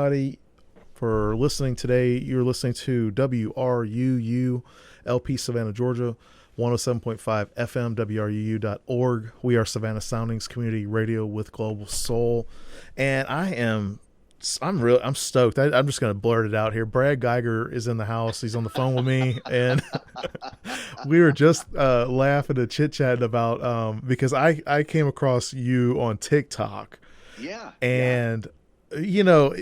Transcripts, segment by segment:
Everybody for listening today. You're listening to WRUU LP Savannah, Georgia, 107.5 FM, WRUU.org. We are Savannah Soundings Community Radio with Global Soul. And I'm stoked. I'm just going to blurt it out here. Brad Guigar is in the house. He's on the phone with me. And we were just laughing and chit-chatting about, because I came across you on TikTok. Yeah. And, you know,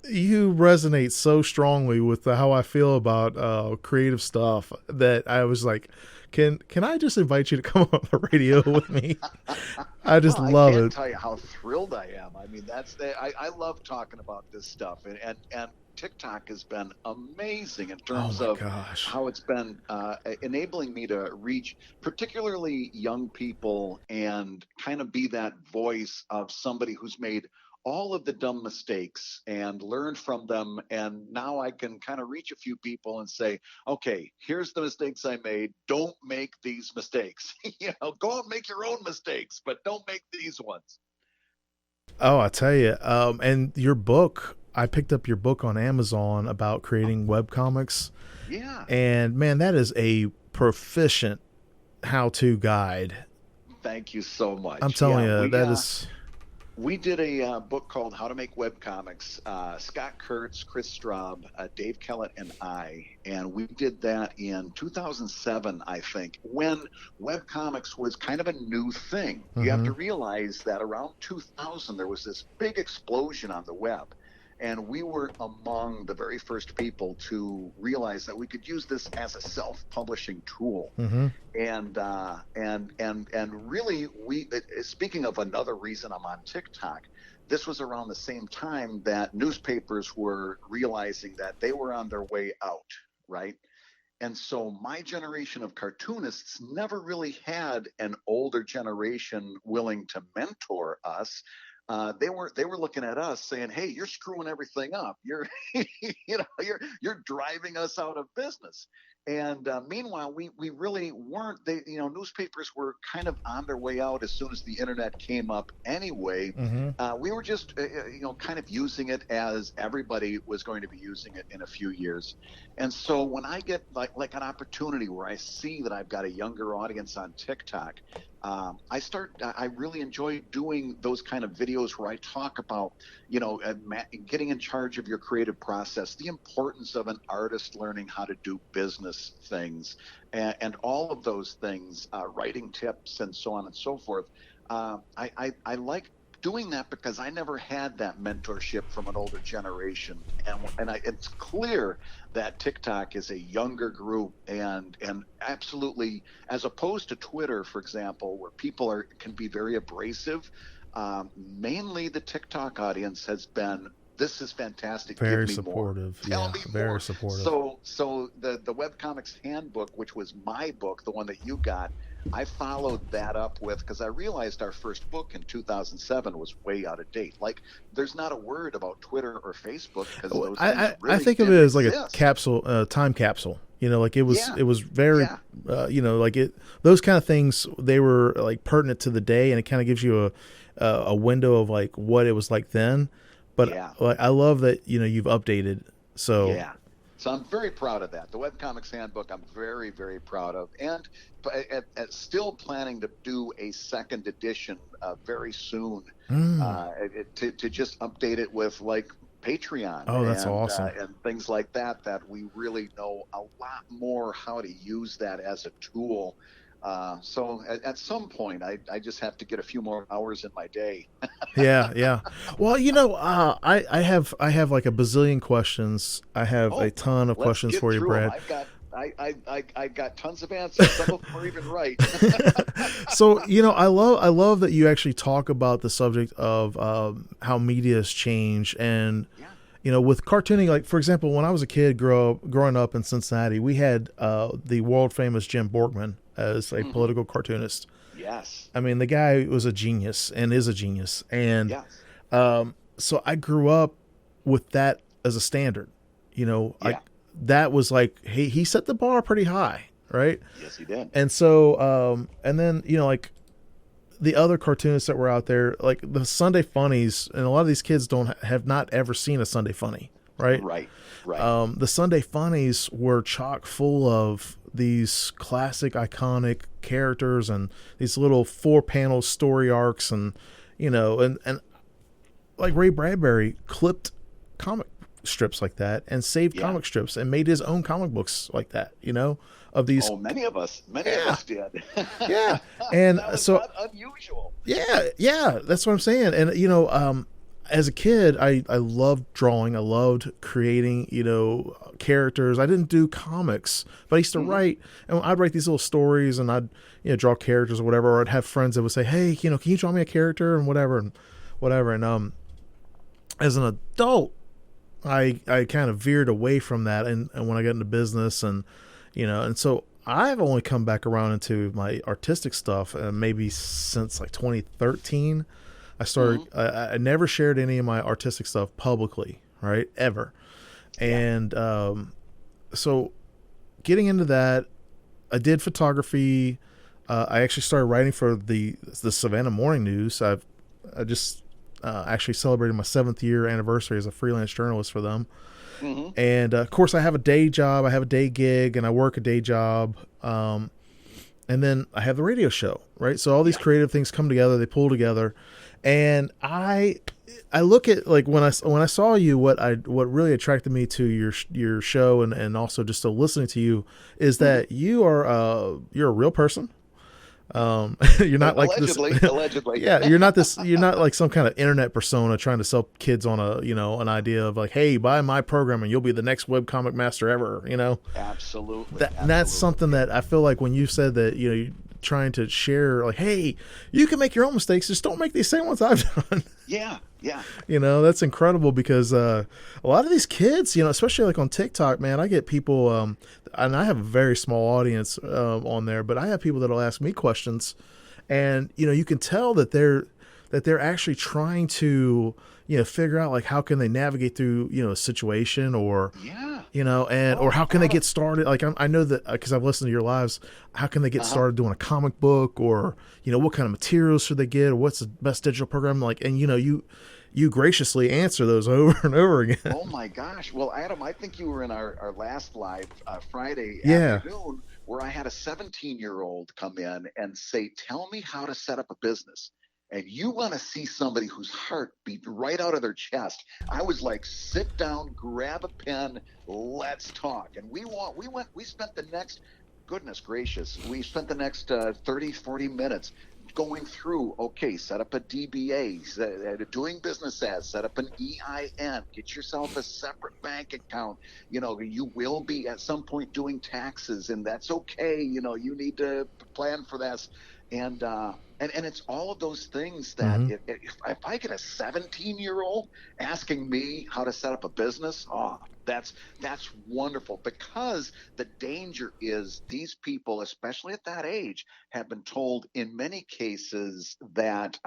you resonate so strongly with how I feel about creative stuff that I was like, can I just invite you to come on the radio with me? I just love I can't it. tell you how thrilled I am. I mean, I love talking about this stuff, and TikTok has been amazing in terms of gosh. how it's been enabling me to reach particularly young people and kind of be that voice of somebody who's made all of the dumb mistakes and learned from them. And now I can kind of reach a few people and say, okay, here's the mistakes I made. Don't make these mistakes. Go out and make your own mistakes, but don't make these ones. Oh, I tell you. And your book, I picked up your book on Amazon about creating webcomics. Yeah. And man, that is a proficient how-to guide. Thank you so much. I'm telling you, that is... We did a book called How to Make Webcomics. Scott Kurtz, Chris Straub, Dave Kellett, and I. And we did that in 2007, I think, when webcomics was kind of a new thing. Mm-hmm. You have to realize that around 2000, there was this big explosion on the web. And we were among the very first people to realize that we could use this as a self-publishing tool. Mm-hmm. And really, speaking of another reason I'm on TikTok, this was around the same time that newspapers were realizing that they were on their way out, right? And so my generation of cartoonists never really had an older generation willing to mentor us. They were looking at us saying, "Hey, you're screwing everything up. You're you're driving us out of business." And meanwhile, we really weren't. Newspapers were kind of on their way out as soon as the internet came up. Anyway, mm-hmm. We were just kind of using it as everybody was going to be using it in a few years. And so when I get like an opportunity where I see that I've got a younger audience on TikTok, I really enjoy doing those kind of videos where I talk about, getting in charge of your creative process, the importance of an artist learning how to do business things, and all of those things, writing tips and so on and so forth. I like doing that because I never had that mentorship from an older generation, and it's clear that TikTok is a younger group, and absolutely, as opposed to Twitter, for example, where people can be very abrasive. Mainly, the TikTok audience has been, "This is fantastic. Very Give me supportive. More. Tell me very more." supportive. So the Webcomics Handbook, which was my book, the one that you got, I followed that up with, because I realized our first book in 2007 was way out of date. Like, there's not a word about Twitter or Facebook, because those things really I think of it as like exist. A capsule, time capsule. Like it was very, those kind of things, they were like pertinent to the day, and it kind of gives you a window of like what it was like then. But I love that, you've updated. So yeah. So I'm very proud of that. The Webcomics Handbook, I'm very, very proud of. And still planning to do a second edition very soon, to just update it with like Patreon. Oh, that's awesome. And things like that we really know a lot more how to use that as a tool. So at some point, I just have to get a few more hours in my day. Yeah. Well, I have like a bazillion questions. I have a ton of questions for you, Brad. I got tons of answers. Some of them are even right. So, I love that you actually talk about the subject of how media has changed. And, with cartooning, like, for example, when I was a kid growing up in Cincinnati, we had the world famous Jim Borkman as a political cartoonist. Yes. I mean, the guy was a genius and is a genius. And yes. So I grew up with that as a standard. That was like, hey, he set the bar pretty high, right? Yes, he did. And so, and then, the other cartoonists that were out there, like the Sunday Funnies, and a lot of these kids have not ever seen a Sunday Funny, right? Right. The Sunday Funnies were chock full of these classic, iconic characters and these little 4-panel story arcs, and and like Ray Bradbury clipped comic strips like that and saved comic strips and made his own comic books like that, of these. Oh, many of us did. Yeah. And that was so not unusual. Yeah, that's what I'm saying. And as a kid, I loved drawing. I loved creating, characters. I didn't do comics, but I used to write, and I'd write these little stories, and I'd, draw characters or whatever. Or I'd have friends that would say, "Hey, can you draw me a character?" and whatever. And as an adult, I kind of veered away from that, and when I got into business, and so I've only come back around into my artistic stuff, maybe since like 2013. I started. I never shared any of my artistic stuff publicly, right? Ever. And so getting into that, I did photography. I actually started writing for the Savannah Morning News. I just actually celebrated my 7th year anniversary as a freelance journalist for them. And of course, I have a day job. I have a day gig, and I work a day job. And then I have the radio show, right? So all these creative things come together. They pull together. And I look at, like, when I saw you, what really attracted me to your show, and also just to listening to you, is that you're a real person. You're not like allegedly. Yeah, you're not like some kind of internet persona trying to sell kids on an idea of like, hey, buy my program and you'll be the next webcomic master ever. Absolutely. And that's something that I feel like when you said that, you're trying to share, like, hey, you can make your own mistakes, just don't make these same ones I've done. Yeah. That's incredible, because a lot of these kids, especially like on TikTok, man, I get people, and I have a very small audience on there, but I have people that'll ask me questions, and you can tell that they're actually trying to figure out, like, how can they navigate through a situation, or or how can they get started. Like, I know that because I've listened to your lives, how can they get started doing a comic book, or what kind of materials should they get, or what's the best digital program, like, and you graciously answer those over and over again. Oh my gosh. Well, Adam, I think you were in our last live Friday afternoon, where I had a 17-year-old come in and say, tell me how to set up a business. And you want to see somebody whose heart beat right out of their chest. I was like, sit down, grab a pen, let's talk. And we spent the next, goodness gracious, we spent the next 30, 40 minutes going through, okay, set up a DBA, doing business as, set up an EIN, get yourself a separate bank account. You will be at some point doing taxes, and that's okay. You need to plan for this. And it's all of those things that if I get a 17-year-old asking me how to set up a business, that's wonderful, because the danger is these people, especially at that age, have been told in many cases that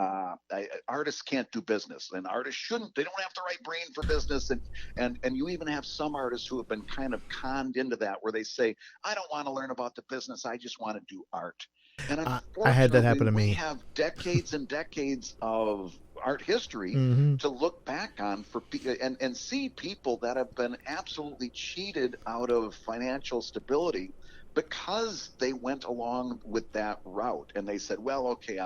artists can't do business, and artists shouldn't. They don't have the right brain for business, and you even have some artists who have been kind of conned into that, where they say, I don't want to learn about the business, I just want to do art. And I had that happen to me. We have decades and decades of art history to look back on and see people that have been absolutely cheated out of financial stability because they went along with that route, and they said, well, okay,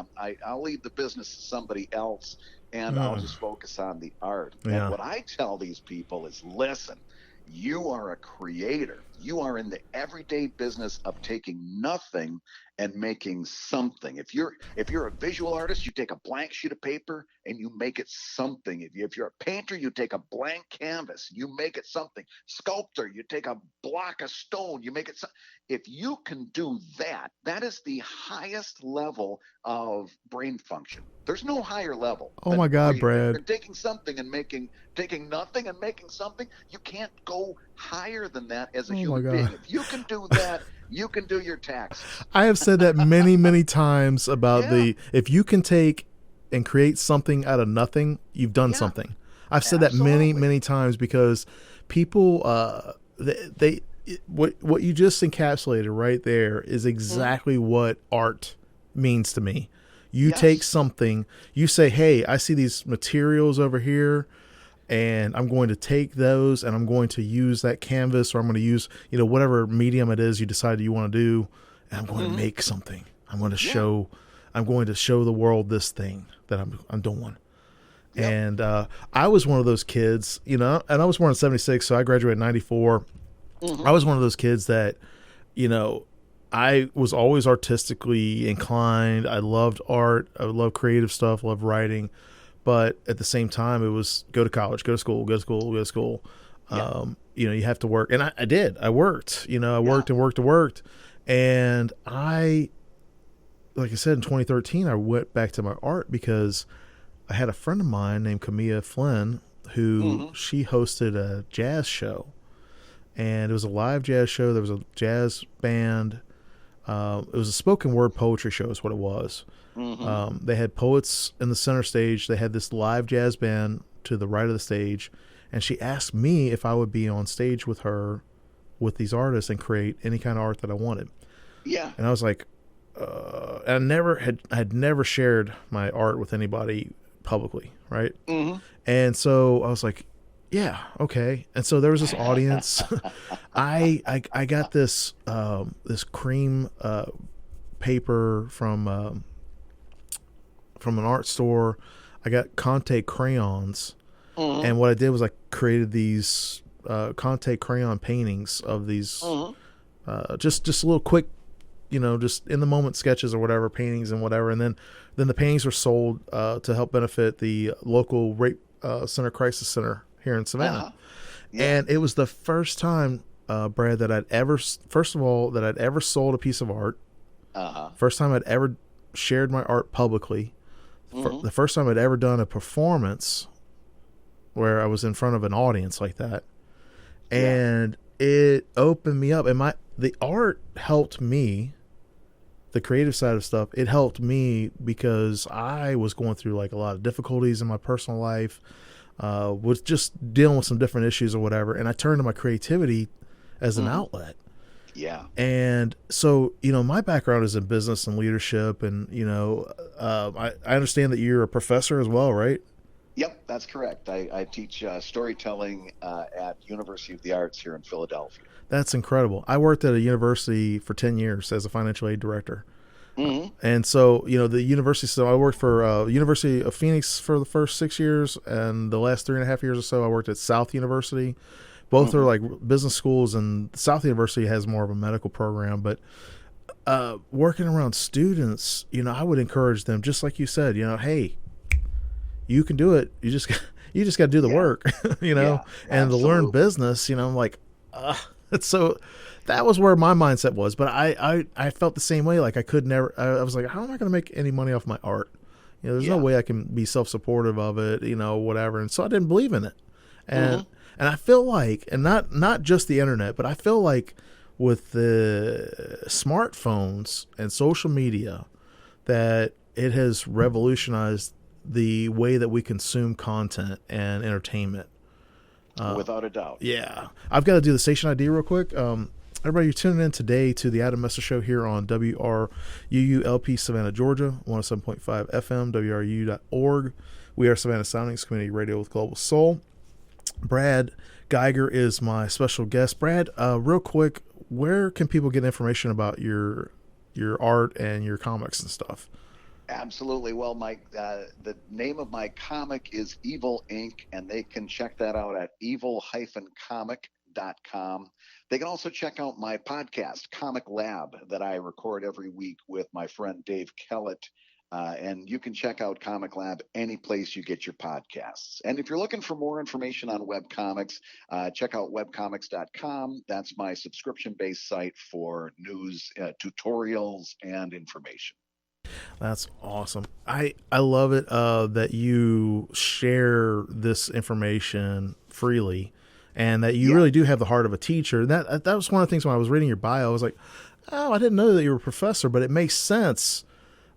I'll leave the business to somebody else, and I'll just focus on the art. And what I tell these people is, listen, you are a creator. You are in the everyday business of taking nothing and making something. If you're a visual artist, you take a blank sheet of paper and you make it something. If you're a painter, you take a blank canvas, you make it something. Sculptor, you take a block of stone, you make it something. If you can do that, that is the highest level of brain function. There's no higher level. Oh my God, Brad. You're taking something and taking nothing and making something. You can't go higher than that as a human being. If you can do that, you can do your taxes. I have said that many, many times about if you can take and create something out of nothing, you've done something. I've said that many, many times, because people, what you just encapsulated right there is exactly what art means to me. You take something, you say, hey, I see these materials over here, and I'm going to take those and I'm going to use that canvas, or I'm going to use, whatever medium it is you decide you want to do, and I'm going to make something. I'm going to show the world this thing that I'm doing. Yep. And I was one of those kids, and I was born in 76, so I graduated in 94. I was one of those kids that, I was always artistically inclined. I loved art. I loved creative stuff, loved writing. But at the same time, it was go to college, go to school, go to school, go to school. Yeah. You have to work. And I did. I worked. I worked and worked and worked. And like I said, in 2013, I went back to my art because I had a friend of mine named Camilla Flynn who she hosted a jazz show. And it was a live jazz show. There was a jazz band. It was a spoken word poetry show is what it was. They had poets in the center stage. They had this live jazz band to the right of the stage. And she asked me if I would be on stage with her with these artists and create any kind of art that I wanted. Yeah. And I was like, I had never shared my art with anybody publicly. Right. And so I was like, yeah, okay. And so there was this audience. I got this this cream paper from an art store. I got Conte crayons, and what I did was I created these Conte crayon paintings of these just a little quick, just in the moment sketches or whatever, paintings and whatever. And then the paintings were sold to help benefit the local rape center crisis center here in Savannah. And it was the first time, Brad, that I'd ever sold a piece of art. First time I'd ever shared my art publicly. The first time I'd ever done a performance where I was in front of an audience like that. And it opened me up, and the art helped me. The creative side of stuff, it helped me because I was going through like a lot of difficulties in my personal life. Was just dealing with some different issues or whatever, and I turned to my creativity as an outlet. Yeah. And so, my background is in business and leadership, and I understand that you're a professor as well, right? Yep, that's correct. I teach storytelling at University of the Arts here in Philadelphia. That's incredible. I worked at a university for 10 years as a financial aid director. And so, the university, so I worked for University of Phoenix for the first 6 years, and the last 3.5 years or so I worked at South University. Both are like business schools, and South University has more of a medical program. But working around students, I would encourage them, just like you said, hey, you can do it. You just got to do the work, and to learn business, I'm like, so that was where my mindset was. But I felt the same way. Like I was like, how am I going to make any money off my art? There's no way I can be self-supportive of it, whatever. And so I didn't believe in it. And I feel like, and not just the internet, but I feel like with the smartphones and social media, that it has revolutionized the way that we consume content and entertainment. Without a doubt. Yeah. I've got to do the station ID real quick. Everybody, you're tuning in today to the Adam Messer Show here on WRUU-LP Savannah, Georgia, 107.5 FM, WRUU.org. We are Savannah Soundings, community radio with global soul. Brad Guigar is my special guest. Brad, real quick, where can people get information about your art and your comics and stuff? Absolutely. Well, the name of my comic is Evil Inc., and they can check that out at evil-comic.com. They can also check out my podcast, ComicLab, that I record every week with my friend Dave Kellett. And you can check out ComicLab any place you get your podcasts. And if you're looking for more information on webcomics, check out webcomics.com. That's my subscription-based site for news, tutorials, and information. That's awesome. I love it that you share this information freely, and that you really do have the heart of a teacher. That was one of the things when I was reading your bio. I was like, oh, I didn't know that you were a professor, but it makes sense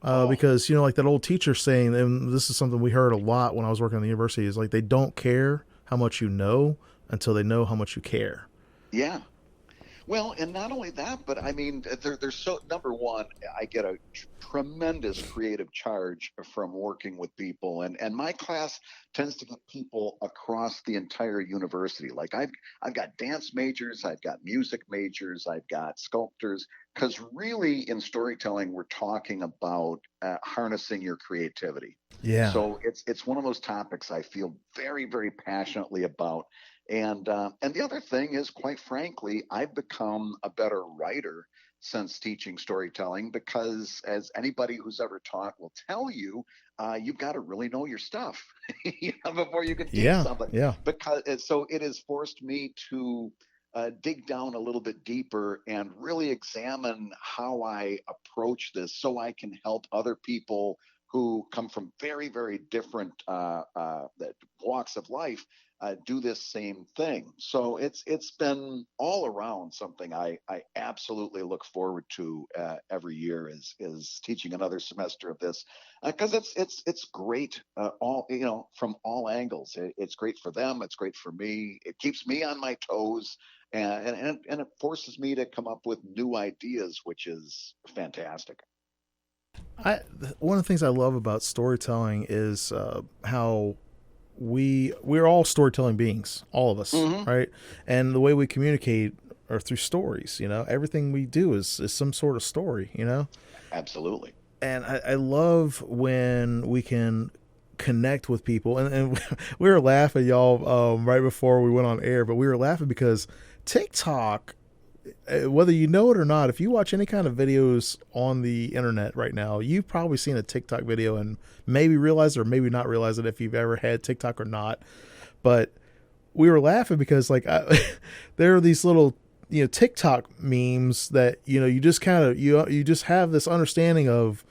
because, like that old teacher saying, and this is something we heard a lot when I was working at the university, is like they don't care how much you know until they know how much you care. Yeah. Well, and not only that, but I mean, there's so number one, I get a tremendous creative charge from working with people, and my class tends to get people across the entire university. Like I've got dance majors, I've got music majors, I've got sculptors, because really in storytelling, we're talking about harnessing your creativity. Yeah. So it's one of those topics I feel very, very passionately about. And the other thing is, quite frankly, I've become a better writer since teaching storytelling because, as anybody who's ever taught will tell you, you've got to really know your stuff before you can teach Yeah. something. Yeah. Because so it has forced me to dig down a little bit deeper and really examine how I approach this, so I can help other people who come from very, very different walks of life do this same thing. So it's been all around something I absolutely look forward to every year is teaching another semester of this because it's great all from all angles. It's great for them. It's great for me. It keeps me on my toes. And it forces me to come up with new ideas, which is fantastic. I One of the things I love about storytelling is how we're all storytelling beings, all of us, Mm-hmm. right? And the way we communicate are through stories. Everything we do is some sort of story. Absolutely. And I love when we can connect with people. And we were laughing, y'all, right before we went on air, but we were laughing because TikTok, whether you know it or not, if you watch any kind of videos on the internet right now, you've probably seen a TikTok video and maybe realize it or maybe not realize it if you've ever had TikTok or not. But we were laughing because there are these little TikTok memes that you just kind of you just have this understanding of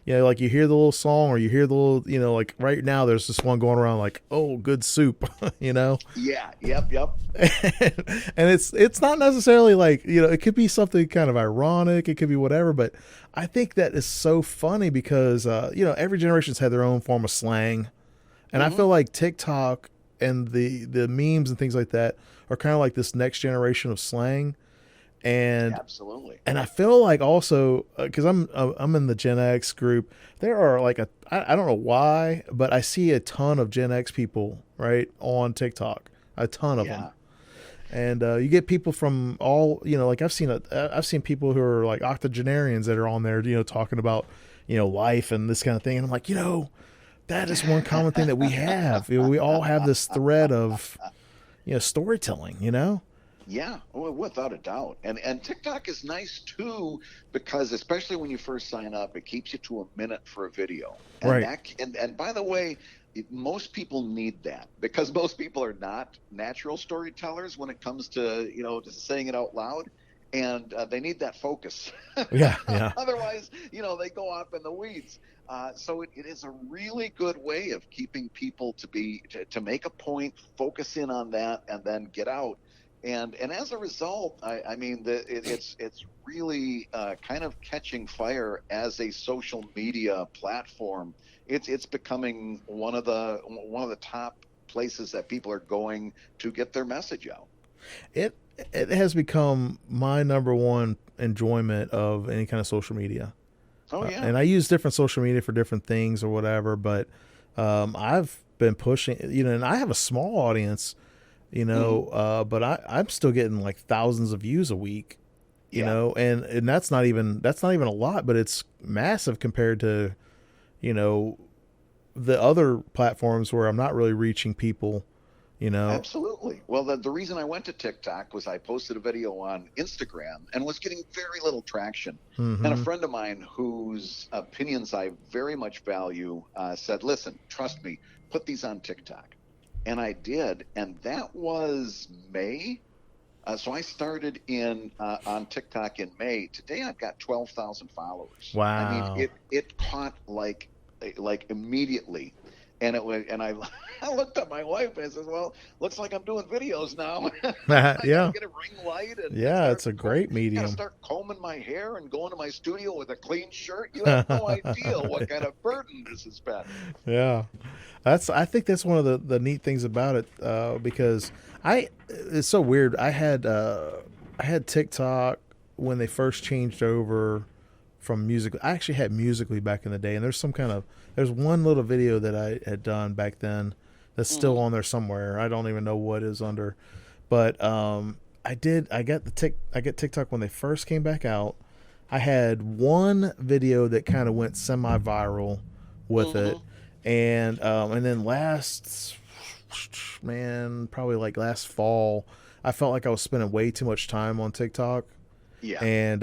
like you hear the little song or you hear the little like right now there's this one going around like, oh, good soup. Yeah. Yep. And it's not necessarily like it could be something kind of ironic, it could be whatever, but I think that is so funny because every generation's had their own form of slang, and I Mm-hmm. feel like TikTok and the memes and things like that are kind of like this next generation of slang. and Absolutely. and I feel like also because I'm in the Gen X group, there are like I don't know why, but I see a ton of Gen X people right on TikTok, a ton of them. Yeah. And you get people from all like I've seen people who are like octogenarians that are on there talking about life and this kind of thing, and I'm like that is one common thing that we have. We all have this thread of storytelling. Yeah, well, without a doubt. And TikTok is nice too because especially when you first sign up, it keeps you to a minute for a video. And Right. and by the way, most people need that because most people are not natural storytellers when it comes to just saying it out loud, and they need that focus. Yeah. Yeah. Otherwise, they go off in the weeds. So it is a really good way of keeping people to make a point, focus in on that, and then get out. And as a result, I mean, it's really kind of catching fire as a social media platform. It's becoming one of the top places that people are going to get their message out. It it has become my number one enjoyment of any kind of social media. Oh yeah. And I use different social media for different things or whatever, but I've been pushing, and I have a small audience, Hmm. but I'm still getting like thousands of views a week, Yeah. and that's not even a lot, but it's massive compared to, you know, the other platforms where I'm not really reaching people, you know. Absolutely. Well, the reason I went to TikTok was I posted a video on Instagram and was getting very little traction. And a Mm-hmm. friend of mine whose opinions I very much value said, listen, trust me, put these on TikTok. And I did. And that was May. So I started in on TikTok in May. Today I've got 12,000 followers. I mean, Wow. it caught like immediately, and it was and I I looked at my wife and I said, "Well, looks like I'm doing videos now. I got to Yeah. get a ring light and Yeah, start it's a great got to medium. start combing my hair and going to my studio with a clean shirt. You have no idea what kind of burden this has been." Yeah, I think that's one of the neat things about it because it's so weird. I had I had TikTok when they first changed over from music. I actually had Musically back in the day, and there's one little video that I had done back then that's still on there somewhere. I don't even know what is under, but I get TikTok when they first came back out. I had one video that kind of went semi-viral with it, and then probably like last fall, I felt like I was spending way too much time on TikTok. Yeah. And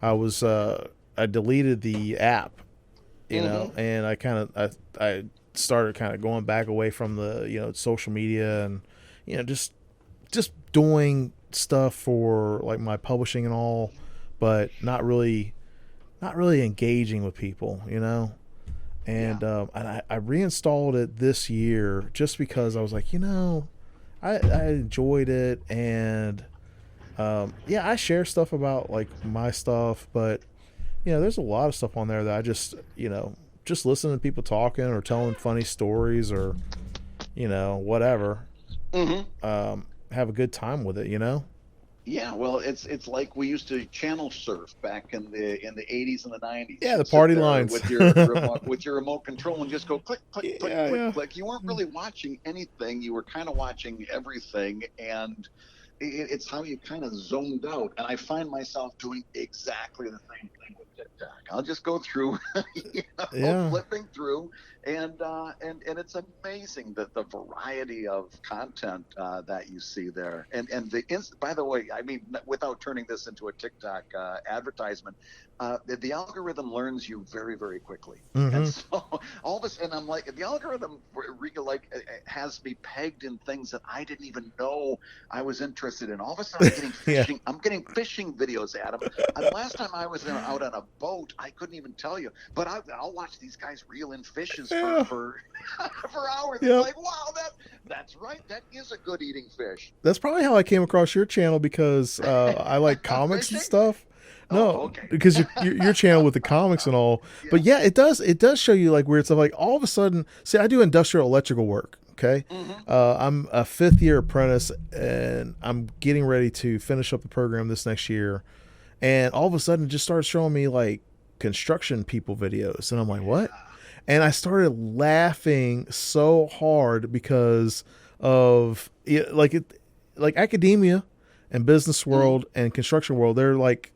I deleted the app, and I started kind of going back away from the social media, and just doing stuff for like my publishing and all, but not really engaging with people, And I reinstalled it this year just because I was like, I enjoyed it, and I share stuff about like my stuff, but there's a lot of stuff on there that I just listening to people talking or telling funny stories or whatever. Have a good time with it, Yeah, well, it's like we used to channel surf back in the 80s and the 90s. Yeah, the party lines with your remote control and just go click click click click click. You weren't really watching anything. You were kind of watching everything, and it's how you kind of zoned out. And I find myself doing exactly the same thing with TikTok. I'll just go through, flipping through, and it's amazing that the variety of content that you see there. And by the way, I mean, without turning this into a TikTok advertisement, the algorithm learns you very, very quickly. And so all this, and I'm like, the algorithm has me pegged in things that I didn't even know I was interested in. All of a sudden, I'm getting fishing. I'm getting fishing videos at them. And last time I was out on a boat, I couldn't even tell you. But I'll watch these guys reel in fishes for hours. Yep. Like, wow, that's right. That is a good eating fish. That's probably how I came across your channel, because I like comics and stuff. No, because your channel with the comics and all. Yeah. But yeah, it does show you like weird stuff. Like all of a sudden, see, I do industrial electrical work. Okay. I'm a 5th year apprentice, and I'm getting ready to finish up the program this next year. And all of a sudden it just started showing me like construction people videos. And I'm like, what? And I started laughing so hard because of like academia and business world and construction world. They're like,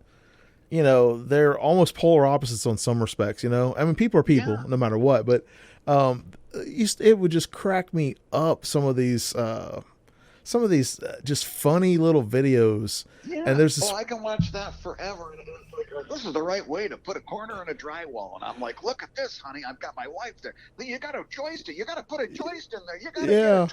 they're almost polar opposites on some respects, I mean, people are people no matter what, but it would just crack me up, some of these just funny little videos. Yeah. And there's this, I can watch that forever. This is the right way to put a corner in a drywall. And I'm like, look at this, honey. I've got my wife there. You got to joist it. You got to put a joist in there. You got to get a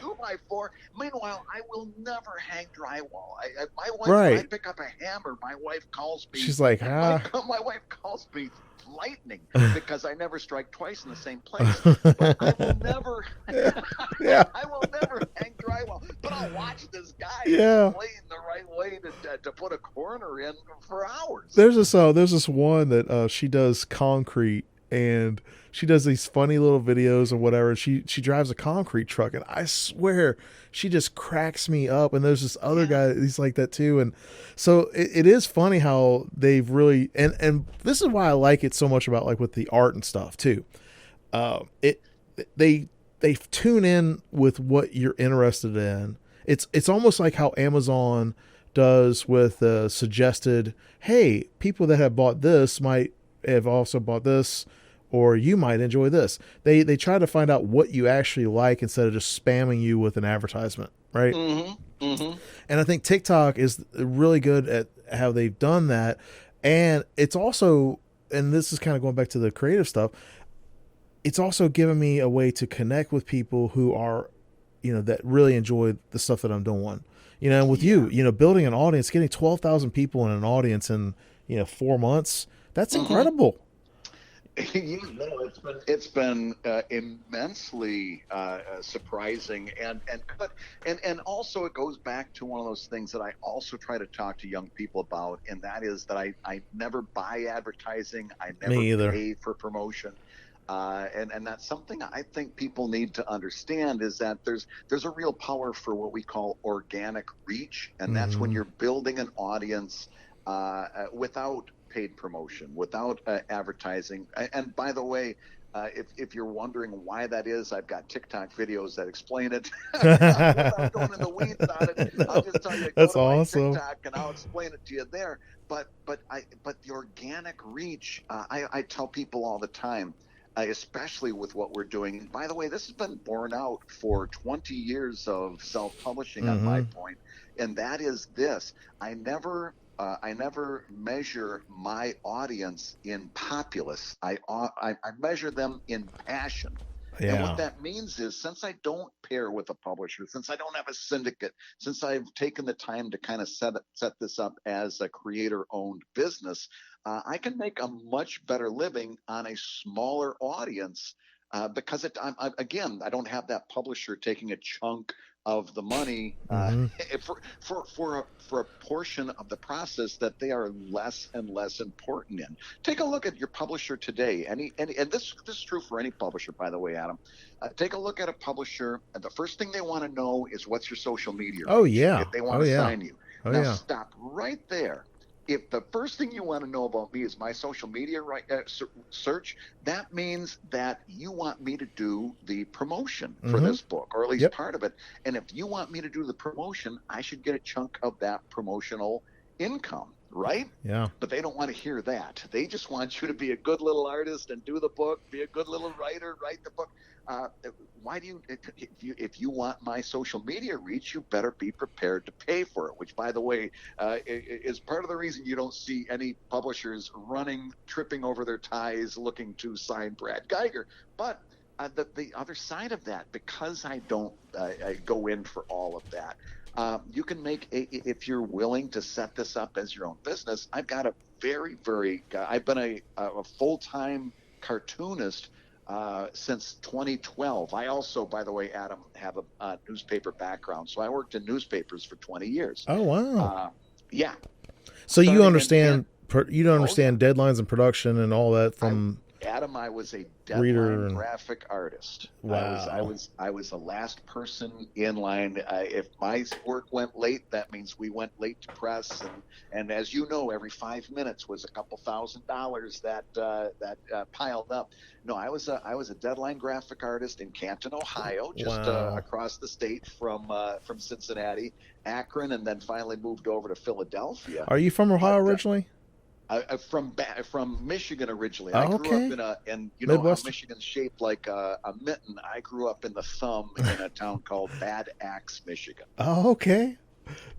2x4. Meanwhile, I will never hang drywall. My wife, when I pick up a hammer, my wife calls me. She's like, my wife calls me lightning because I never strike twice in the same place. But I will never, I will never hang drywall. But I'll watch this guy explain the right way to put a corner in for hours. There's this one that she does concrete, and she does these funny little videos or whatever. She drives a concrete truck, and I swear she just cracks me up. And there's this other guy, he's like that too. And so it is funny how they've really, and this is why I like it so much about like with the art and stuff too. They tune in with what you're interested in. It's almost like how Amazon does with suggested, hey, people that have bought this might have also bought this, or you might enjoy this. They try to find out what you actually like instead of just spamming you with an advertisement, right? And I think TikTok is really good at how they've done that. And it's also, and this is kind of going back to the creative stuff, it's also given me a way to connect with people who are, that really enjoy the stuff that I'm doing. With you, building an audience, getting 12,000 people in an audience in, 4 months, that's incredible. It's been immensely surprising, and also it goes back to one of those things that I also try to talk to young people about, and that is that I never buy advertising. I never pay for promotion. And that's something I think people need to understand, is that there's a real power for what we call organic reach, and that's when Mm-hmm. you're building an audience without paid promotion, without advertising. And by the way, if you're wondering why that is, I've got TikTok videos that explain it. Without going in the weeds on it, I'll No, just tell you, go that's to my awesome. TikTok and I'll explain it to you there. But the organic reach, I tell people all the time, especially with what we're doing. And by the way, this has been borne out for 20 years of self-publishing on my Mm-hmm. point, and that is this: I never measure my audience in populace. I measure them in passion. And what Yeah. that means is, since I don't pair with a publisher, since I don't have a syndicate, since I've taken the time to kind of set this up as a creator-owned business, I can make a much better living on a smaller audience, because again, I don't have that publisher taking a chunk of the money, Mm-hmm. for a portion of the process that they are less and less important in. Take a look at your publisher today. And this is true for any publisher, by the way, Adam. Take a look at a publisher, and the first thing they want to know is, what's your social media Oh reach yeah. if they Oh want to yeah. sign you. Oh Now yeah. stop right there. If the first thing you want to know about me is my social media search, that means that you want me to do the promotion for Mm-hmm. this book, or at least Yep. part of it. And if you want me to do the promotion, I should get a chunk of that promotional income, right? Yeah. But they don't want to hear that. They just want you to be a good little artist and do the book, be a good little writer, write the book. Uh, why do you, if you want my social media reach, you better be prepared to pay for it, which, by the way, is part of the reason you don't see any publishers tripping over their ties looking to sign Brad Geiger. But the other side of that, because I don't go in for all of that, you can if you're willing to set this up as your own business. I've got I've been a full-time cartoonist since 2012. I also, by the way, Adam, have a newspaper background. So I worked in newspapers for 20 years. Oh wow. Uh, yeah, So you starting in Can. understand you don't Oh, yeah. understand deadlines and production and all that I from Adam, I was a reader deadline and graphic artist. wow. I was the last person in line. If my work went late, that means we went late to press, and as you know, every 5 minutes was a couple $1,000s that piled up. No, I was a deadline graphic artist in Canton, Ohio, just Wow. across the state from Cincinnati, Akron, and then finally moved over to Philadelphia. Are you from Ohio But originally? from Michigan originally. I Oh, grew up okay. and you know how Midwestern. Michigan's shaped like a mitten. I grew up in the thumb in a town called Bad Axe, Michigan. Oh, okay.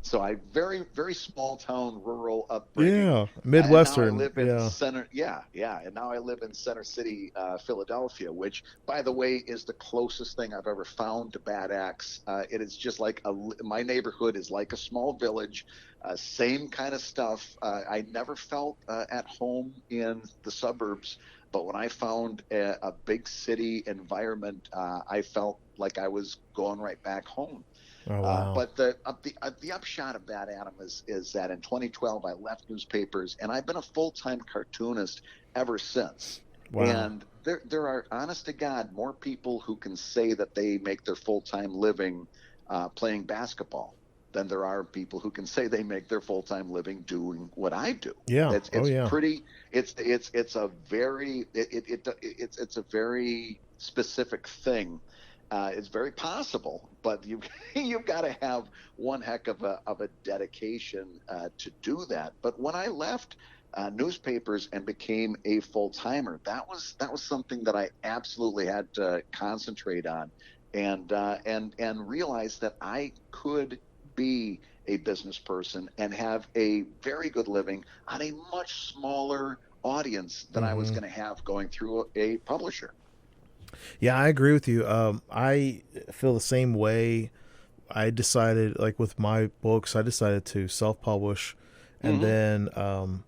So I very small town rural upbringing, Yeah. and now I Midwestern. live in Yeah. center. Yeah, and now I live in Center City, Philadelphia, which, by the way, is the closest thing I've ever found to Bad Axe. It is just like my neighborhood is like a small village. Same kind of stuff. I never felt at home in the suburbs, but when I found a big city environment, I felt like I was going right back home. Oh wow. But the upshot of that, Adam, is that in 2012 I left newspapers, and I've been a full-time cartoonist ever since. Wow. And there are, honest to God, more people who can say that they make their full-time living playing basketball than there are people who can say they make their full-time living doing what I do. Yeah. Oh It's yeah. pretty. It's a very it's a very specific thing. It's very possible, but you've got to have one heck of a dedication to do that. But when I left newspapers and became a full timer, that was something that I absolutely had to concentrate on, and realize that I could be a business person and have a very good living on a much smaller audience than I was Mm-hmm. going to have going through a publisher. Yeah, I agree with you. I feel the same way. I decided, like with my books, I decided to self-publish, and Mm-hmm. then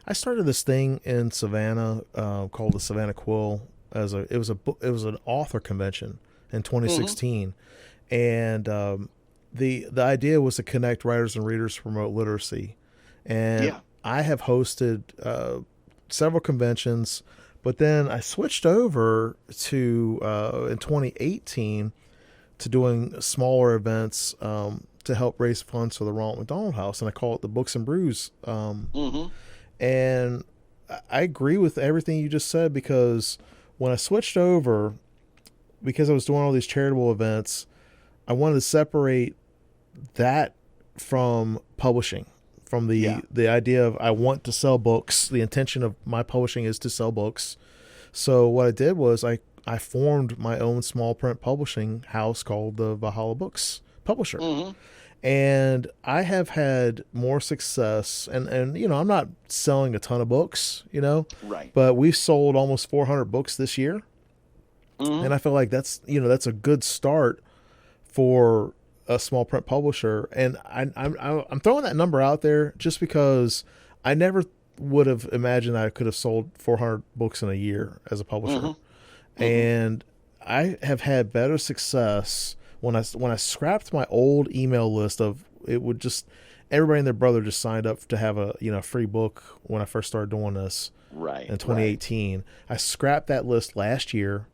I started this thing in Savannah called the Savannah Quill. It was an author convention in Mm-hmm. 2016, and the idea was to connect writers and readers to promote literacy, and Yeah. I have hosted several conventions, But then I switched over to in 2018 to doing smaller events to help raise funds for the Ronald McDonald House, and I call it the Books and Brews. Mm-hmm. And I agree with everything you just said, because when I switched over, because I was doing all these charitable events, I wanted to separate that from publishing, from the idea of I want to sell books. The intention of my publishing is to sell books. So what I did was I formed my own small print publishing house called the Valhalla Books Publisher. Mm-hmm. And I have had more success, and I'm not selling a ton of books, Right. but we've sold almost 400 books this year. Mm-hmm. And I feel like that's a good start for a small print publisher. And I'm throwing that number out there just because I never would have imagined I could have sold 400 books in a year as a publisher. Mm-hmm. And I have had better success when I scrapped my old email list of, it would just, everybody and their brother just signed up to have a free book when I first started doing this. Right. In 2018. Right. I scrapped that list last year.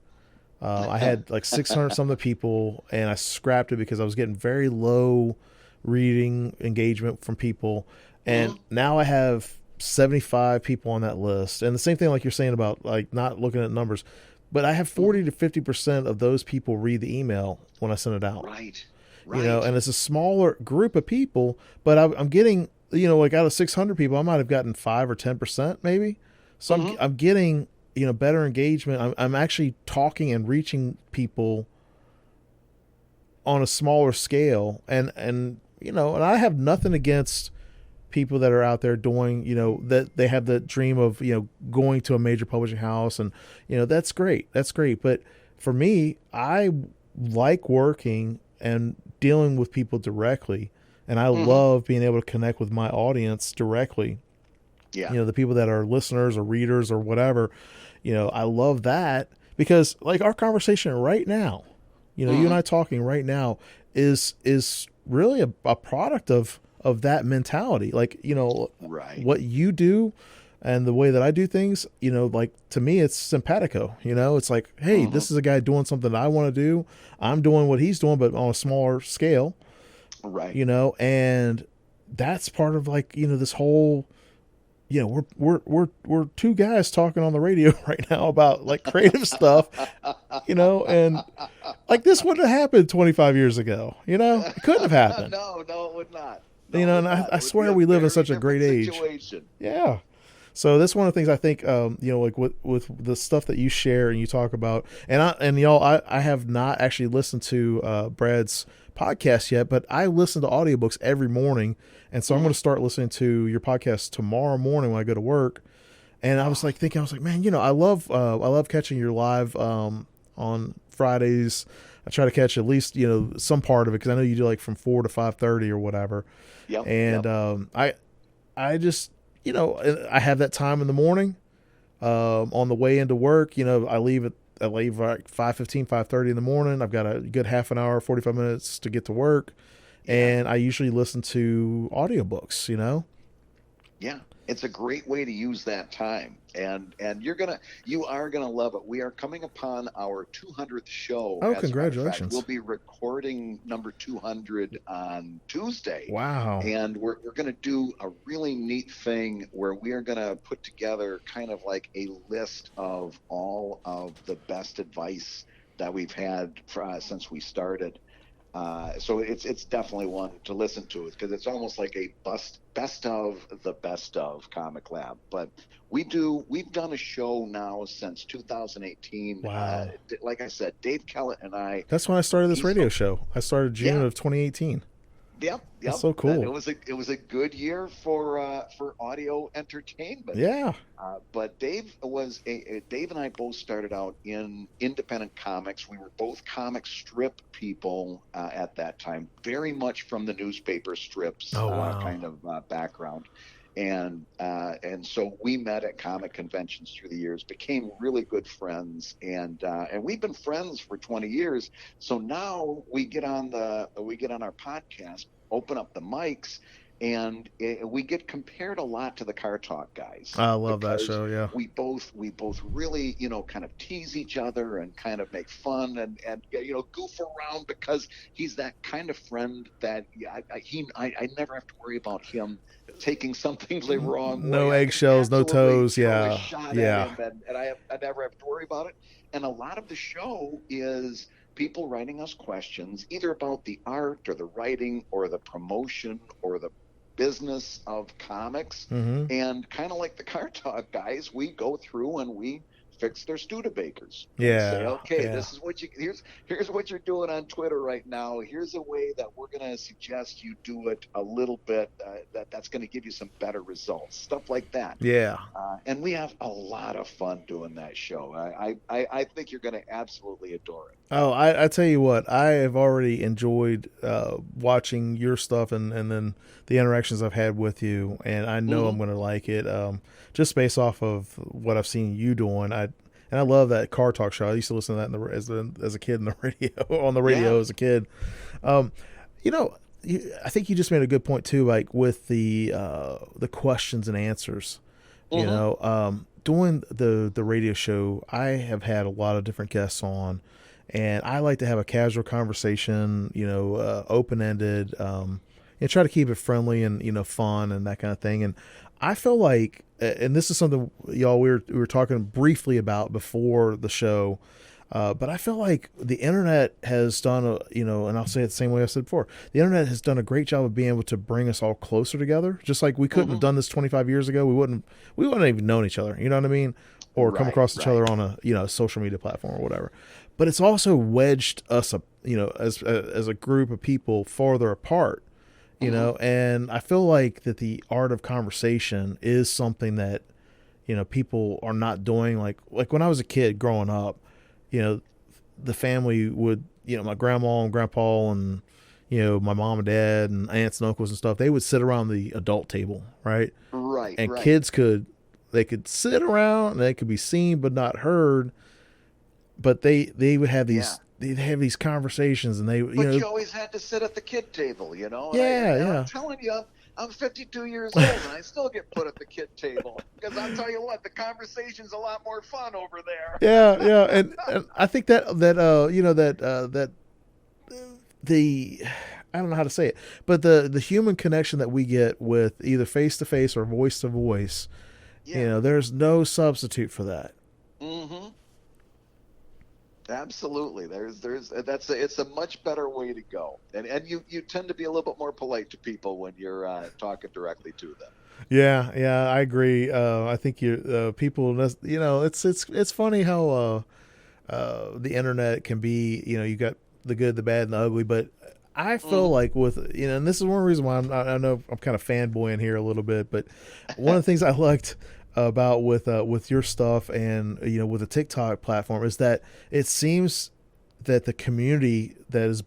I had like 600 something people, and I scrapped it because I was getting very low reading engagement from people. And now I have 75 people on that list. And the same thing like you're saying about like not looking at numbers, but I have 40 to 50% of those people read the email when I send it out. Right. And it's a smaller group of people, but I'm getting, like out of 600 people, I might have gotten 5 or 10% maybe. So I'm getting, better engagement. I'm actually talking and reaching people on a smaller scale. And I have nothing against people that are out there doing, that they have the dream of, going to a major publishing house, and, that's great. That's great. But for me, I like working and dealing with people directly. And I love being able to connect with my audience directly. Yeah. The people that are listeners or readers or whatever, I love that, because like our conversation right now, you and I talking right now is really a product of that mentality. Like, right. what you do and the way that I do things, like to me, it's simpatico, it's like, hey, this is a guy doing something that I want to do. I'm doing what he's doing, but on a smaller scale, right. And that's part of like, this whole, we're two guys talking on the radio right now about like creative stuff, and like this wouldn't have happened 25 years ago, it couldn't have happened. No, it would not. And I swear we live in such a great age. Yeah. So that's one of the things I think, like with the stuff that you share and you talk about, and y'all, I have not actually listened to Brad's podcast yet, but I listen to audiobooks every morning. And so I'm going to start listening to your podcast tomorrow morning when I go to work. And I was like thinking, man, I love catching your live on Fridays. I try to catch at least, some part of it, because I know you do like from 4 to 5:30 or whatever. Yep. And I just, I have that time in the morning on the way into work. I leave like 5:15, 5:30 in the morning. I've got a good half an hour, 45 minutes to get to work. And I usually listen to audiobooks, Yeah, it's a great way to use that time. And you are gonna love it. We are coming upon our 200th show. Oh, congratulations. We'll be recording number 200 on Tuesday. Wow. And we're gonna do a really neat thing where we are gonna put together kind of like a list of all of the best advice that we've had since we started. So it's definitely one to listen to, because it's almost like a best of the best of ComicLab. But we've done a show now since 2018. Wow. Like I said, Dave Kellett and I. That's when I started this radio show. I started June of 2018. Yep. That's so cool. And it was a good year for audio entertainment. Yeah. But Dave and I both started out in independent comics. We were both comic strip people at that time, very much from the newspaper strips kind of background. And so we met at comic conventions through the years, became really good friends, and we've been friends for 20 years. So now we get on our podcast, open up the mics, and we get compared a lot to the Car Talk guys I love that because show. Yeah. we both really, kind of tease each other and kind of make fun and goof around, because he's that kind of friend that I never have to worry about him taking something the wrong No way. I can eggshells, no absolutely toes. throw a Yeah. shot at Yeah. him, and I never have to worry about it. And a lot of the show is people writing us questions either about the art or the writing or the promotion or the business of comics. Mm-hmm. And kind of like the Car Talk guys, we go through and we fix their Studebakers and say, Yeah. okay, Yeah. this is what here's what you're doing on Twitter right now. Here's a way that we're going to suggest you do it a little bit, that's going to give you some better results, stuff like that. Yeah. And we have a lot of fun doing that show. I think you're going to absolutely adore it. Oh, I tell you what, I have already enjoyed watching your stuff and then the interactions I've had with you, and I know I'm going to like it. Just based off of what I've seen you doing, I love that Car Talk show. I used to listen to that as a kid in the radio on the radio as a kid. I think you just made a good point too, like with the questions and answers. Doing the radio show, I have had a lot of different guests on. And I like to have a casual conversation, open-ended, and try to keep it friendly and, fun and that kind of thing. And I feel like, and this is something y'all we were talking briefly about before the show, but I feel like the internet has done and I'll say it the same way I said before, the internet has done a great job of being able to bring us all closer together. Just like we couldn't have done this 25 years ago, we wouldn't have even known each other. You know what I mean? Or come across each other on a social media platform or whatever. But it's also wedged us up, as a group of people farther apart, and I feel like that the art of conversation is something that, people are not doing. Like when I was a kid growing up, the family would, my grandma and grandpa and, my mom and dad and aunts and uncles and stuff, they would sit around the adult table, right? Right. And kids could sit around and they could be seen but not heard. But they would have these they'd have these conversations, and you always had to sit at the kid table, I'm telling you, I'm 52 years old and I still get put at the kid table, because I'll tell you what, the conversation's a lot more fun over there. Yeah, and I think that the I don't know how to say it, but the human connection that we get with either face to face or voice to voice, there's no substitute for that. Mm-hmm. Absolutely. It's a much better way to go. And you tend to be a little bit more polite to people when you're talking directly to them. Yeah, I agree. I think people, it's funny how the internet can be, you got the good, the bad, and the ugly, but I feel like with, and this is one reason why I know I'm kind of fanboying here a little bit, but one of the things I liked about with your stuff and with the TikTok platform is that it seems that the community that is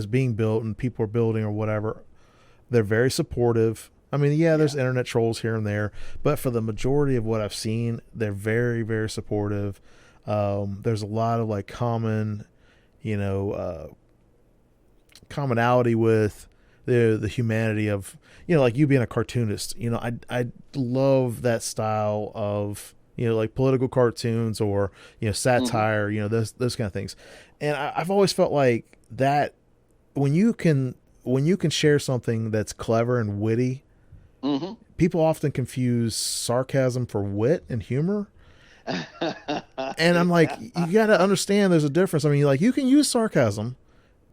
being built and people are building or whatever, they're very supportive. I mean, there's internet trolls here and there, but for the majority of what I've seen, they're very, very supportive. There's a lot of like commonality with the humanity of, like you being a cartoonist. I love that style of, like political cartoons or, satire, those kind of things. And I've always felt like that when you can share something that's clever and witty, people often confuse sarcasm for wit and humor. And I'm like, you got to understand there's a difference. I mean, like you can use sarcasm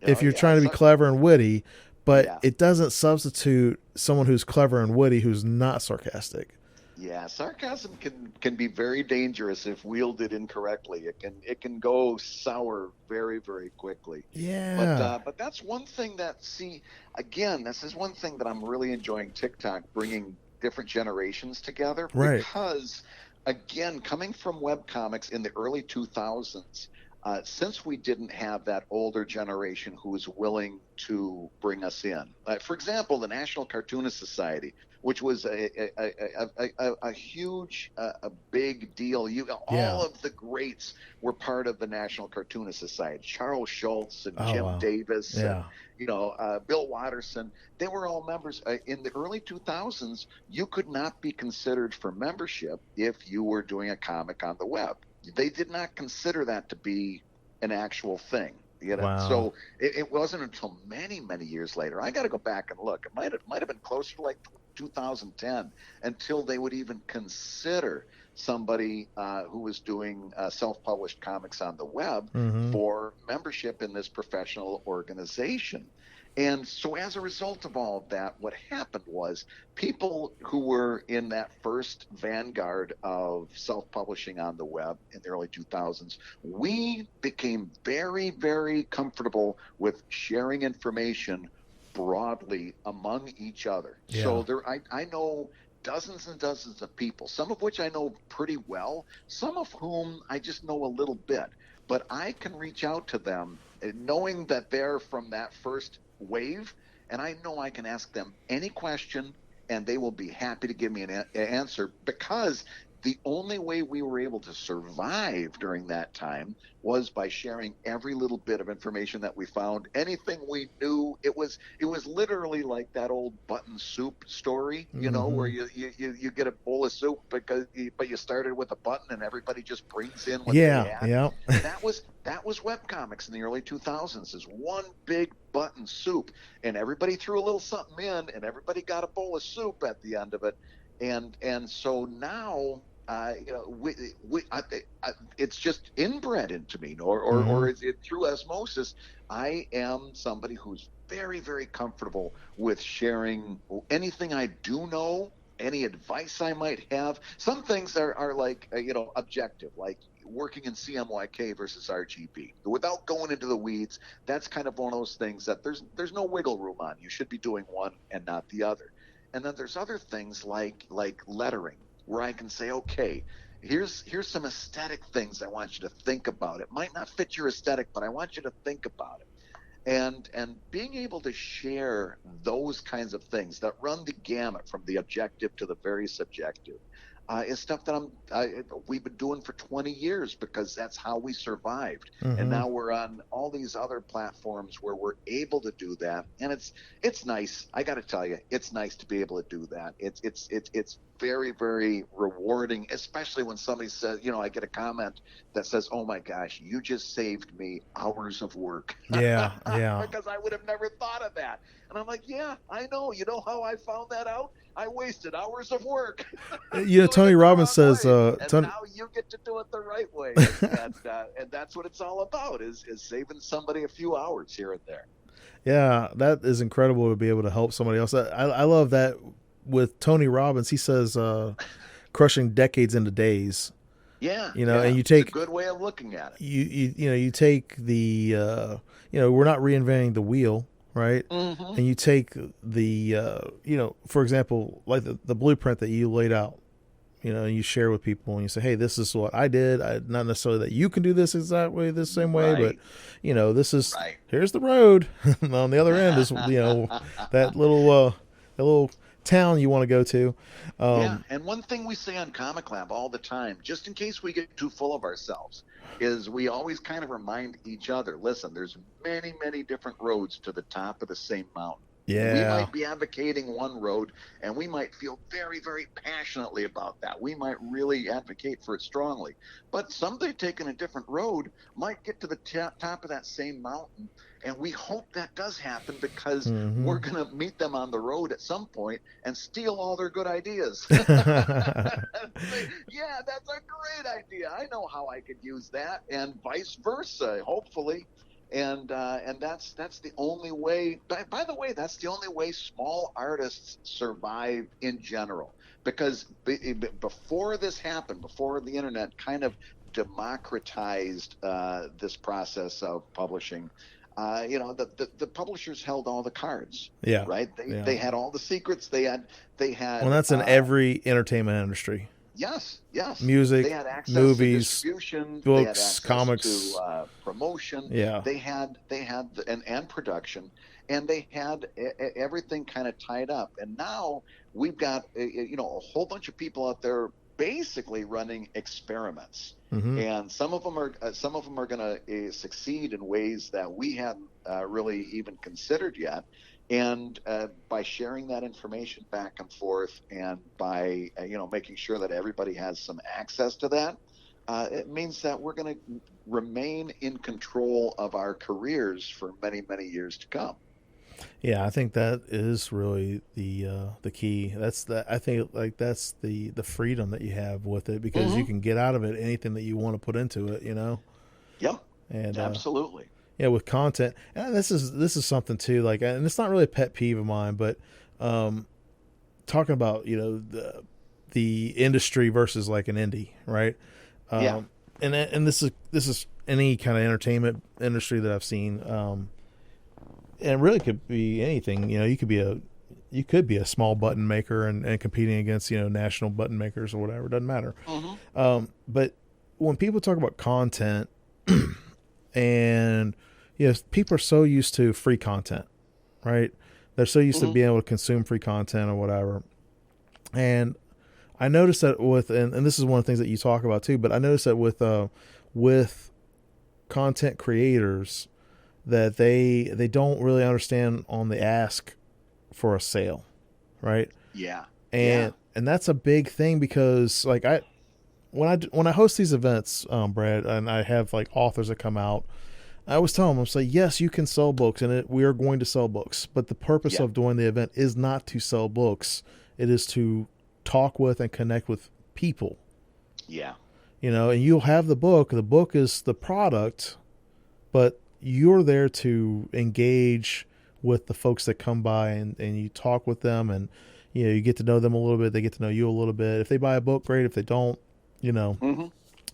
if you're trying to be clever and witty, but it doesn't substitute someone who's clever and witty who's not sarcastic. Yeah, sarcasm can be very dangerous if wielded incorrectly. It can go sour very, very quickly. Yeah. But that's one thing this is one thing that I'm really enjoying TikTok bringing different generations together. Right. Because, again, coming from webcomics in the early 2000s, since we didn't have that older generation who was willing to bring us in. For example, the National Cartoonist Society, which was a huge, a big deal. Yeah. All of the greats were part of the National Cartoonist Society. Charles Schultz and Oh, Jim wow. Davis and Yeah. Bill Watterson. They were all members. In the early 2000s, you could not be considered for membership if you were doing a comic on the web. They did not consider that to be an actual thing. Wow. So it wasn't until many, many years later. I got to go back and look. It might have been closer to like 2010 until they would even consider somebody who was doing self-published comics on the web Mm-hmm. for membership in this professional organization. And so as a result of all of that, what happened was people who were in that first vanguard of self-publishing on the web in the early 2000s, we became very, very comfortable with sharing information broadly among each other. Yeah. So I know dozens and dozens of people, some of which I know pretty well, some of whom I just know a little bit, but I can reach out to them knowing that they're from that first wave, and I know I can ask them any question and they will be happy to give me an answer, because the only way we were able to survive during that time was by sharing every little bit of information that we found. Anything we knew, it was literally like that old button soup story, where you get a bowl of soup but you started with a button and everybody just brings in what they had. Yeah. That was webcomics in the early 2000s, is one big button soup, and everybody threw a little something in and everybody got a bowl of soup at the end of it. And so now it's just inbred into me, or is it through osmosis? I am somebody who's very, very comfortable with sharing anything I do know, any advice I might have. Some things are like objective, like working in CMYK versus RGB. Without going into the weeds, that's kind of one of those things that there's no wiggle room on. You should be doing one and not the other. And then there's other things like lettering, where I can say, okay, here's some aesthetic things I want you to think about. It might not fit your aesthetic, but I want you to think about it. And being able to share those kinds of things that run the gamut from the objective to the very subjective is stuff that we've been doing for 20 years, because that's how we survived. Mm-hmm. And now we're on all these other platforms where we're able to do that, and it's nice. I got to tell you, it's nice to be able to do that. It's very, very rewarding, especially when somebody says, I get a comment that says, "Oh my gosh, you just saved me hours of work." Yeah. Because I would have never thought of that. And I'm like, yeah, I know. You know how I found that out? I wasted hours of work. Tony Robbins says, and now you get to do it the right way. And that's what it's all about, is saving somebody a few hours here and there. Yeah, that is incredible to be able to help somebody else. I love that with Tony Robbins. He says, crushing decades into days. Yeah. And you take, it's a good way of looking at it. You take the, we're not reinventing the wheel. Right. Mm-hmm. And you take the, for example, like the blueprint that you laid out, and you share with people and you say, hey, this is what I did. Not necessarily that you can do this exactly the same way, right. But, this is, right. Here's the road. On the other end is, that little town you want to go to. Yeah. And one thing we say on ComicLab all the time, just in case we get too full of ourselves, is we always kind of remind each other, listen, there's many, many different roads to the top of the same mountain. Yeah. We might be advocating one road, and we might feel very, very passionately about that. We might really advocate for it strongly. But somebody taking a different road might get to the top of that same mountain, and we hope that does happen, because we're going to meet them on the road at some point and steal all their good ideas. Yeah, that's a great idea. I know how I could use that, and vice versa, hopefully. And that's the only way. By the way, that's the only way small artists survive in general. Because before this happened, before the internet kind of democratized this process of publishing, the publishers held all the cards. Yeah. Right. They had all the secrets. They had. Well, that's in every entertainment industry. Yes. They music, had access to movies, distribution. They had books, access to comics. promotion. Yeah. And production, and they had everything kind of tied up. And now we've got a whole bunch of people out there basically running experiments. Hmm. And some of them are going to succeed in ways that we hadn't really even considered yet. And by sharing that information back and forth, and by making sure that everybody has some access to that, it means that we're going to remain in control of our careers for many, many years to come. Yeah, I think that is really the key. I think like that's the freedom that you have with it, because you Hmm. can get out of it anything that you want to put into it, you know. Yep, And absolutely. yeah, with content, and this is something too. Like, and it's not really a pet peeve of mine, but um, talking about the industry versus like an indie, right? Yeah. And this is any kind of entertainment industry that I've seen. And it really could be anything. You could be a small button maker and competing against national button makers or whatever. It doesn't matter. Hmm. But when people talk about content, and people are so used to free content, right? They're so used to Hmm. being able to consume free content or whatever. And I noticed that and this is one of the things that you talk about too, but I noticed that with content creators, that they don't really understand on the ask for a sale, right? Yeah. Yeah. And that's a big thing, because like when I host these events, Brad, and I have like authors that come out, I always tell them, I'm say, yes, you can sell books, and we are going to sell books, but the purpose Yeah. of doing the event is not to sell books. It is to talk with and connect with people, Yeah. and you'll have the book. The book is the product, but you're there to engage with the folks that come by, and you talk with them, and you get to know them a little bit. They get to know you a little bit. If they buy a book, great. If they don't, you know, Hmm.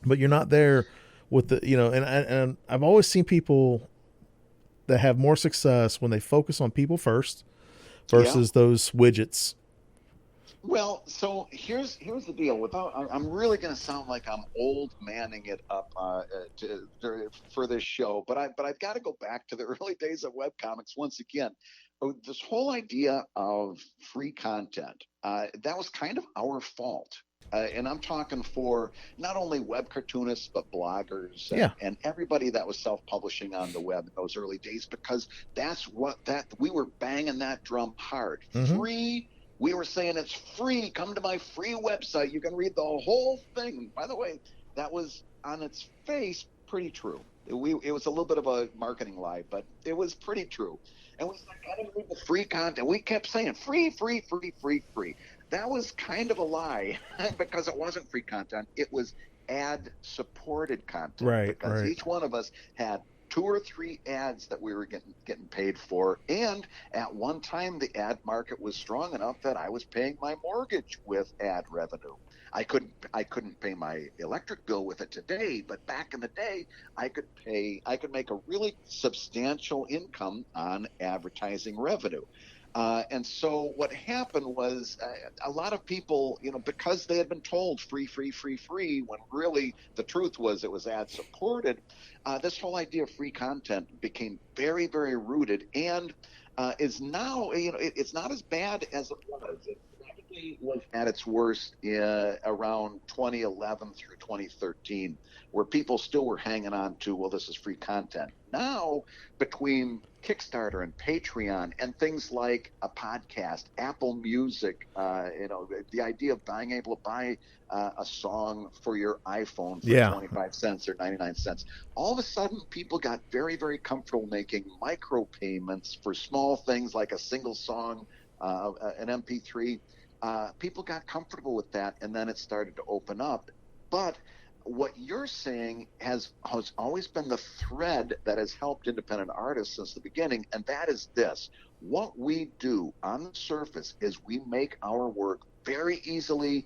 but you're not there with and I've always seen people that have more success when they focus on people first Yeah. versus those widgets. Well, so here's the deal. I'm really going to sound like I'm old manning it up for this show, but I've got to go back to the early days of webcomics once again. This whole idea of free content, that was kind of our fault. And I'm talking for not only web cartoonists, but bloggers Yeah. and everybody that was self-publishing on the web in those early days, because that we were banging that drum hard. Mm-hmm. Free. We were saying it's free. Come to my free website. You can read the whole thing. By the way, that was on its face pretty true. It was a little bit of a marketing lie, but it was pretty true. And we said, "Gotta read the free content." We kept saying free, free, free, free, free. That was kind of a lie because it wasn't free content. It was ad supported content, Right. because Right. each one of us had two or three ads that we were getting paid for. And at one time, the ad market was strong enough that I was paying my mortgage with ad revenue. I couldn't pay my electric bill with it today, but back in the day, I could make a really substantial income on advertising revenue. And so what happened was, a lot of people, because they had been told free, free, free, free, when really the truth was it was ad supported, this whole idea of free content became very, very rooted, and is now, it's not as bad as it was. It probably was at its worst around 2011 through 2013, where people still were hanging on to, well, this is free content. Now, between Kickstarter and Patreon and things like a podcast, Apple Music, the idea of being able to buy a song for your iPhone for Yeah. 25 cents or 99 cents. All of a sudden, people got very, very comfortable making micro payments for small things like a single song, an MP3. People got comfortable with that, and then it started to open up. But what you're saying has always been the thread that has helped independent artists since the beginning, and that is this: what we do on the surface is we make our work very easily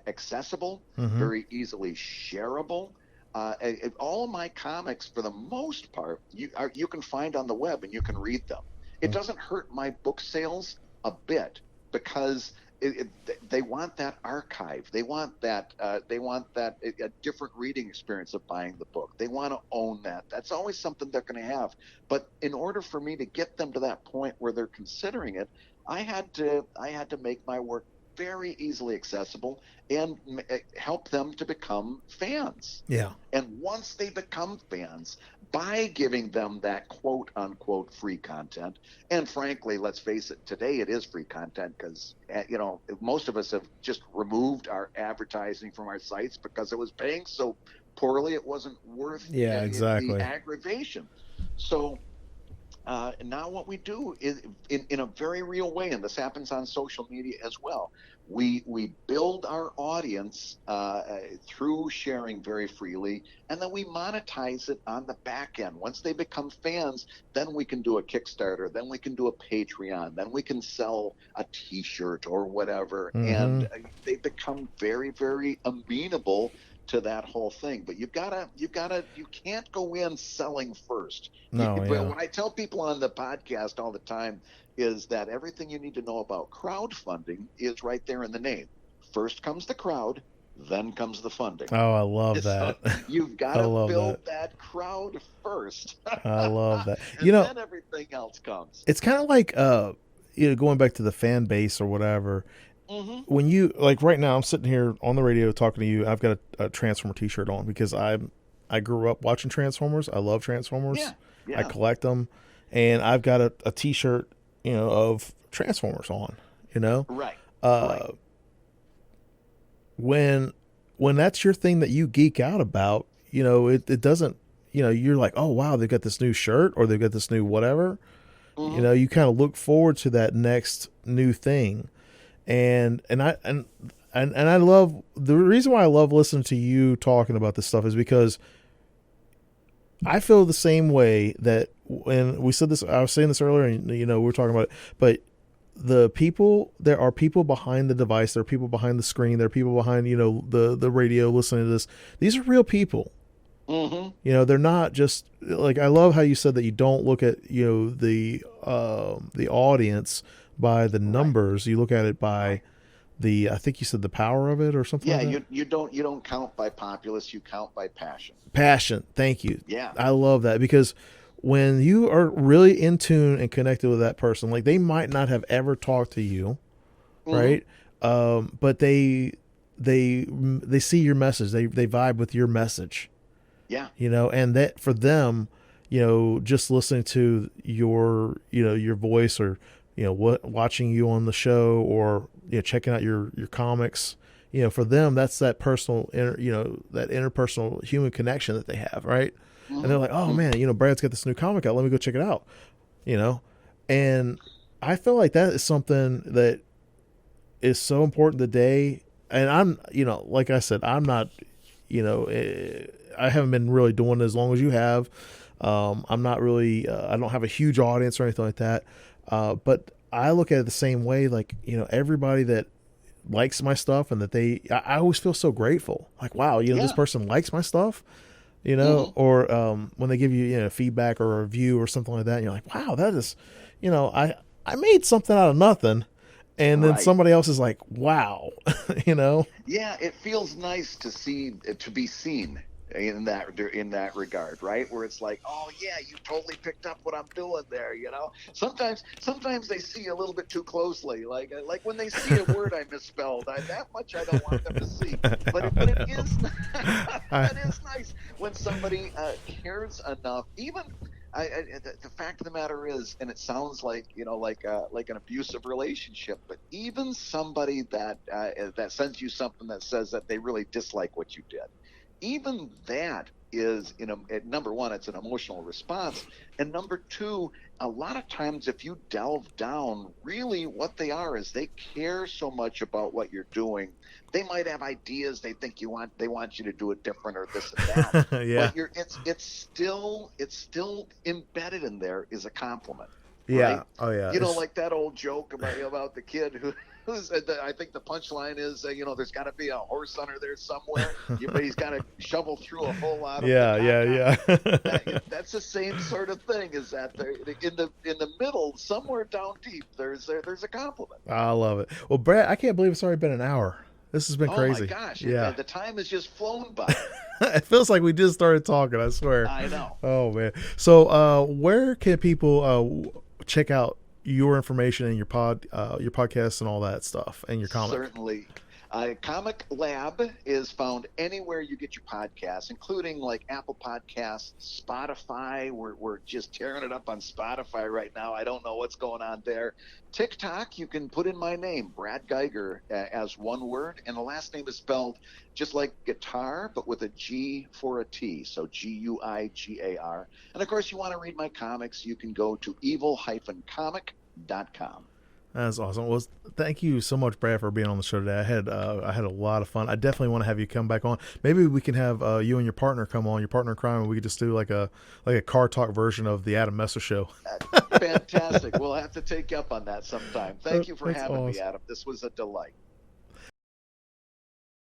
accessible, Mm-hmm. very easily shareable. All of my comics, for the most part, you can find on the web and you can read them. It doesn't hurt my book sales a bit, because they want that archive. They want that. A different reading experience of buying the book. They want to own that. That's always something they're going to have. But in order for me to get them to that point where they're considering it, I had to make my work very easily accessible and help them to become fans. Yeah. And once they become fans, by giving them that quote unquote free content, and frankly, let's face it, today it is free content because, most of us have just removed our advertising from our sites because it was paying so poorly, it wasn't worth exactly. the aggravation. So, now what we do is in a very real way, and this happens on social media as well, we build our audience through sharing very freely, and then we monetize it on the back end. Once they become fans, then we can do a Kickstarter, then we can do a Patreon, then we can sell a T-shirt or whatever, and they become very, very amenable to that whole thing. But you can't go in selling first. No, But what I tell people on the podcast all the time is that everything you need to know about crowdfunding is right there in the name. First comes the crowd, then comes the funding. Oh, I love that. So you've got to build that crowd first. I love that. And then everything else comes. It's kind of like going back to the fan base or whatever. When you, like right now, I'm sitting here on the radio talking to you. I've got a Transformer T-shirt on because I grew up watching Transformers. I love Transformers. Yeah. I collect them, and I've got a T-shirt, of Transformers on. Right. When that's your thing that you geek out about, it doesn't. You're like, oh wow, they've got this new shirt or they've got this new whatever. You kind of look forward to that next new thing. And I love, the reason why I love listening to you talking about this stuff is because I feel the same way that when we said this, I was saying this earlier, and we were talking about it, but there are people behind the device, there are people behind the screen, there are people behind, the radio listening to this. These are real people. They're not just like, I love how you said that you don't look at, the audience by the numbers. You look at it by I think you said the power of it or something. Yeah, like you don't count by populace, you count by passion. Passion. Thank you. Yeah. I love that, because when you are really in tune and connected with that person, like they might not have ever talked to you, right? But they see your message. They vibe with your message. Yeah. And that for them, just listening to your voice, or watching you on the show, or checking out your comics, for them, that's that personal that interpersonal human connection that they have, right? And they're like, oh man, Brad's got this new comic out, let me go check it out. And I feel like that is something that is so important today. And I'm, like I said, I'm not, I haven't been really doing it as long as you have. I'm not really, I don't have a huge audience or anything like that. But I look at it the same way, like, everybody that likes my stuff, and that I always feel so grateful. Like, wow, this person likes my stuff, or when they give you, feedback or a review or something like that, and you're like, wow, that is, I made something out of nothing. And then somebody else is like, wow, Yeah, it feels nice to be seen in that regard, right? Where it's like, oh yeah, you totally picked up what I'm doing there. Sometimes they see a little bit too closely, like when they see a word I misspelled. That much I don't want them to see. But it is it is nice when somebody cares enough. Even the fact of the matter is, and it sounds like like an abusive relationship, but even somebody that sends you something that says that they really dislike what you did, even that is, number one, it's an emotional response, and number two, a lot of times if you delve down, really what they are is they care so much about what you're doing. They might have ideas they think they want you to do it different or this and that. Yeah. But it's still embedded in there is a compliment. Yeah. right? Oh yeah. Like that old joke about the kid who's I think the punchline is, there's got to be a horse under there somewhere, but he's got to shovel through a hole out of the Yeah, yeah, caca. yeah. That's the same sort of thing. Is that there in the middle, somewhere down deep, there's a compliment. I love it. Well, Brad, I can't believe it's already been an hour. This has been Oh my crazy. gosh, Yeah. the time has just flown by. It feels like we just started talking, I swear. I know. Oh man. So where can people check out your information and your podcasts and all that stuff and your comic? Certainly. ComicLab is found anywhere you get your podcasts, including like Apple Podcasts, Spotify. We're just tearing it up on Spotify right now. I don't know what's going on there. TikTok, you can put in my name, Brad Guigar, as one word, and the last name is spelled just like guitar, but with a G for a T, so Guigar. And of course, you want to read my comics, you can go to evil-comic.com. That's awesome. Well, thank you so much, Brad, for being on the show today. I had a lot of fun. I definitely want to have you come back on. Maybe we can have you and your partner come on, your partner in crime, and we could just do like a car talk version of the Adam Messer Show. Fantastic. We'll have to take you up on that sometime. Thank you for having me, Adam. This was a delight.